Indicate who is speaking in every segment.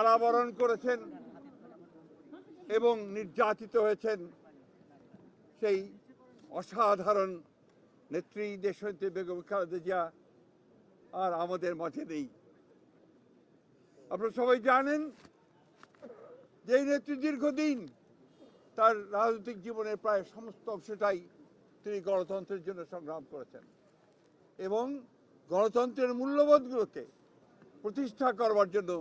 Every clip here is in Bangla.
Speaker 1: কারাবরণ করেছেন এবং নির্যাতিত হয়েছেন সেই অসাধারণ নেত্রী দেশনেত্রী বেগম খালেদা জিয়া আর আমাদের মাঝে নেই। আপনারা সবাই জানেন যে এই নেত্রী দীর্ঘদিন তার রাজনৈতিক জীবনের প্রায় সমস্ত অংশটাই তিনি গণতন্ত্রের জন্য সংগ্রাম করেছেন এবং গণতন্ত্রের মূল্যবোধগুলোকে প্রতিষ্ঠা করবার জন্য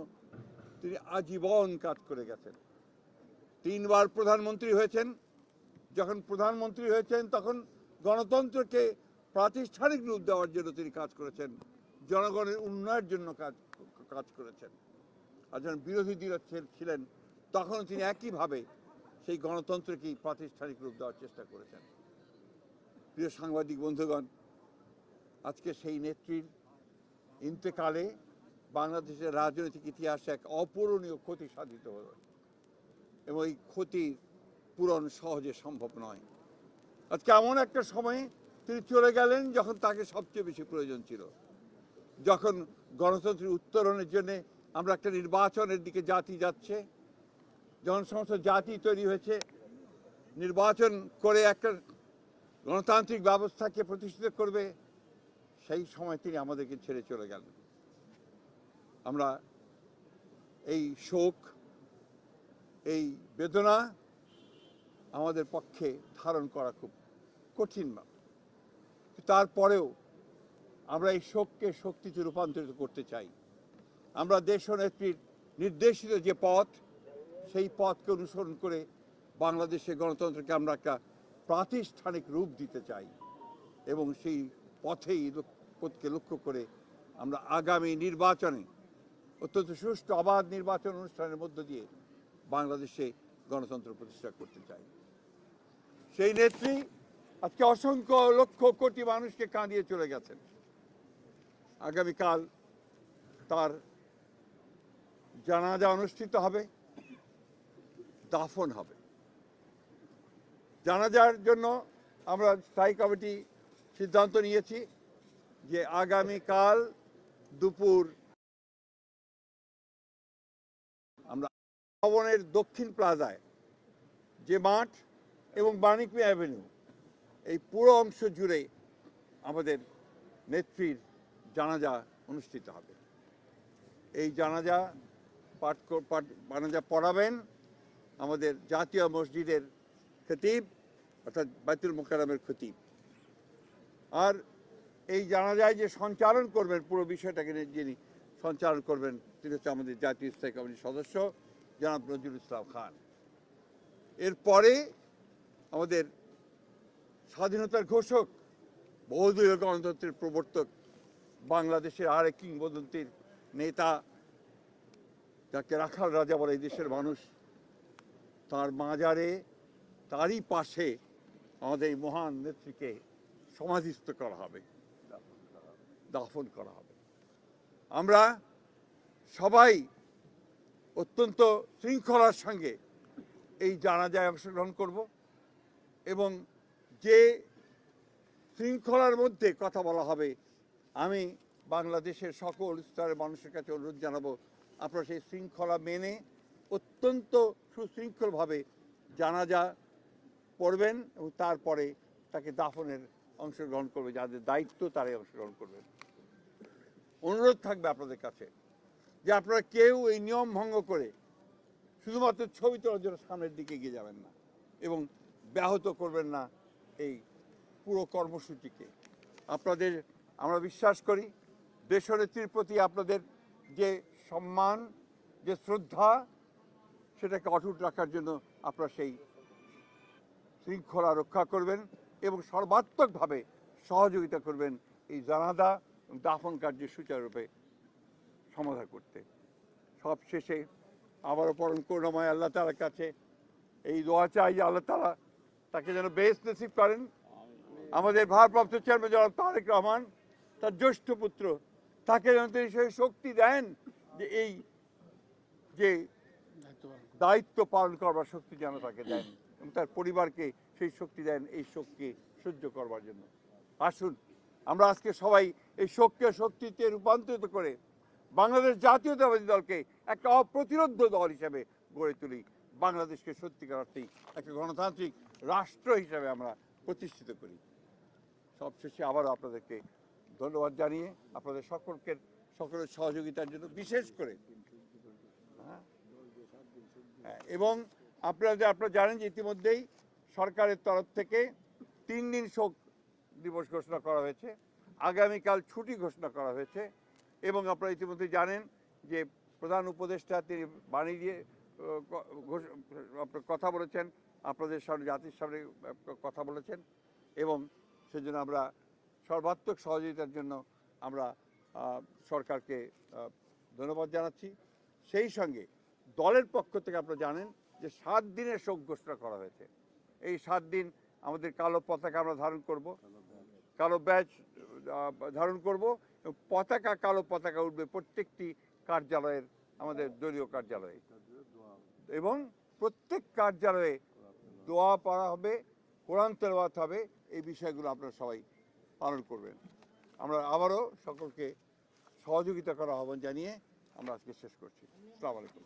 Speaker 1: তিনি আজীবন কাজ করে গেছেন। 3 বার প্রধানমন্ত্রী হয়েছেন। যখন প্রধানমন্ত্রী হয়েছেন তখন গণতন্ত্রকে প্রাতিষ্ঠানিক রূপ দেওয়ার জন্য তিনি কাজ করেছেন, জনগণের উন্নয়নের জন্য কাজ করেছেন। আর যখন বিরোধী দল ছিলেন তখন তিনি একইভাবে সেই গণতন্ত্রকে প্রাতিষ্ঠানিক রূপ দেওয়ার চেষ্টা করেছেন। প্রিয় সাংবাদিক বন্ধুগণ, আজকে সেই নেত্রীর ইন্তেকালে বাংলাদেশের রাজনৈতিক ইতিহাসে এক অপূরণীয় ক্ষতি সাধিত হল এবং এই ক্ষতি পূরণ সহজে সম্ভব নয়। আজকে এমন একটা সময়ে তিনি চলে গেলেন যখন তাকে সবচেয়ে বেশি প্রয়োজন ছিল, যখন গণতন্ত্রের উত্তরণের জন্য আমরা একটা নির্বাচনের দিকে জাতি যাচ্ছে, যখন সমস্ত জাতি তৈরি হয়েছে, নির্বাচন করে একটা গণতান্ত্রিক ব্যবস্থাকে প্রতিষ্ঠিত করবে, সেই সময় তিনি আমাদেরকে ছেড়ে চলে গেলেন। আমরা এই শোক, এই বেদনা আমাদের পক্ষে ধারণ করা খুব কঠিন। তারপরেও আমরা এই শোককে শক্তিতে রূপান্তরিত করতে চাই। আমরা দেশনেত্রীর নির্দেশিত যে পথ, সেই পথকে অনুসরণ করে বাংলাদেশের গণতন্ত্রকে আমরা একটা প্রাতিষ্ঠানিক রূপ দিতে চাই এবং সেই পথকে লক্ষ্য করে আমরা আগামী নির্বাচনে অত্যন্ত সুষ্ঠু অবাধ নির্বাচন অনুষ্ঠানের মধ্য দিয়ে বাংলাদেশে গণতন্ত্র প্রতিষ্ঠা করতে চাই। সেই নেত্রী আজকে অসংখ্য লক্ষ কোটি মানুষকে কাঁদিয়ে চলে গেছেন। আগামীকাল তার জানাজা অনুষ্ঠিত হবে, দাফন হবে। জানাজার জন্য আমরা স্থায়ী কমিটি সিদ্ধান্ত নিয়েছি যে আগামীকাল দুপুর আমরা ভবনের দক্ষিণ প্লাজায় যে মাঠ এবং বাণিজ্য অ্যাভিনিউ, এই পুরো অংশ জুড়ে আমাদের নেত্রীর জানাজা অনুষ্ঠিত হবে। এই জানাজা পড়াবেন আমাদের জাতীয় মসজিদের খতিব অর্থাৎ বাইতুল মোকাররমের খতিব। আর এই জানাজায় যে সঞ্চালন করবেন, পুরো বিষয়টাকে যিনি সঞ্চালন করবেন, তিনি হচ্ছে আমাদের জাতীয় স্থায়ী কমিটির সদস্য জনাব নজরুল ইসলাম খান। এরপরে আমাদের স্বাধীনতার ঘোষক, বহুদলীয় গণতন্ত্রের প্রবর্তক, বাংলাদেশের আরেক কিংবদন্তির নেতা, যাকে রাখাল রাজা বলে এই দেশের মানুষ, তার মাজারে, তারই পাশে আমাদের এই মহান নেত্রীকে সমাধিস্থ করা হবে, দাফন করা হবে। আমরা সবাই অত্যন্ত শৃঙ্খলার সঙ্গে এই জানাজায় অংশগ্রহণ করব এবং যে শৃঙ্খলার মধ্যে কথা বলা হবে, আমি বাংলাদেশের সকল স্তরের মানুষের কাছে অনুরোধ জানাবো, আপনারা সেই শৃঙ্খলা মেনে অত্যন্ত সুশৃঙ্খলভাবে জানাজা পড়বেন এবং তারপরে তাকে দাফনের অংশগ্রহণ করবে, যাদের দায়িত্ব তারাই অংশগ্রহণ করবেন। অনুরোধ থাকবে আপনাদের কাছে যে আপনারা কেউ এই নিয়ম ভঙ্গ করে শুধুমাত্র ছবি তোলার জন্য সামনের দিকে এগিয়ে যাবেন না এবং ব্যাহত করবেন না এই পুরো কর্মসূচিকে। আপনাদের আমরা বিশ্বাস করি দেশনেত্রীর প্রতি আপনাদের যে সম্মান, যে শ্রদ্ধা, সেটাকে অটুট রাখার জন্য আপনারা সেই শৃঙ্খলা রক্ষা করবেন এবং সর্বাত্মকভাবে সহযোগিতা করবেন এই জানাজা এবং দাফন কার্যের সুচারুরূপে সমাধা করতে। সব শেষে আবারও পরম করুণাময় আল্লাহ তাআলার কাছে এই দোয়া চাই যে আল্লাহ তাআলা তাকে যেন বেহেশত নসিব করেন। আমাদের ভারপ্রাপ্ত চেয়ারম্যান জনাব তারেক রহমান, তার জ্যেষ্ঠ পুত্র, তাকে যেন তিনি সেই শক্তি দেন যে এই যে দায়িত্ব পালন করবার শক্তি যেন তাকে দেন এবং তার পরিবারকে সেই শক্তি দেন এই শোককে সহ্য করবার জন্য। আসুন আমরা আজকে সবাই এই শোককে শক্তিতে রূপান্তরিত করে বাংলাদেশ জাতীয়তাবাদী দলকে একটা অপ্রতিরোধ্য দল হিসেবে গড়ে তুলি, বাংলাদেশকে সত্যিকার অর্থেই একটা গণতান্ত্রিক রাষ্ট্র হিসেবে আমরা প্রতিষ্ঠিত করি। সবশেষে আবারও আপনাদেরকে ধন্যবাদ জানিয়ে আপনাদের সকলের সহযোগিতার জন্য বিশেষ করে এবং আপনারা জানেন যে ইতিমধ্যেই সরকারের তরফ থেকে 3 দিন শোক দিবস ঘোষণা করা হয়েছে, আগামীকাল ছুটি ঘোষণা করা হয়েছে এবং আপনারা ইতিমধ্যে জানেন যে প্রধান উপদেষ্টা তিনি বাণী দিয়ে কথা বলেছেন, আপনাদের সামনে জাতির সামনে কথা বলেছেন এবং সেজন্য আমরা সর্বাত্মক সহযোগিতার জন্য আমরা সরকারকে ধন্যবাদ জানাচ্ছি। সেই সঙ্গে দলের পক্ষ থেকে আপনারা জানেন যে 7 দিনের শোক ঘোষণা করা হয়েছে। এই 7 দিন আমাদের কালো পতাকা আমরা ধারণ করব, কালো ব্যাজ ধারণ করব, কালো পতাকা উঠবে প্রত্যেকটি কার্যালয়ের, আমাদের দলীয় কার্যালয়ে, এবং প্রত্যেক কার্যালয়ে দোয়া পড়া হবে, কোরআন তেলাওয়াত হবে। এই বিষয়গুলো আপনারা সবাই পালন করবেন। আমরা আবারও সকলকে সহযোগিতা করার আহ্বান জানিয়ে আমরা আজকে শেষ করছি। আসসালামু আলাইকুম।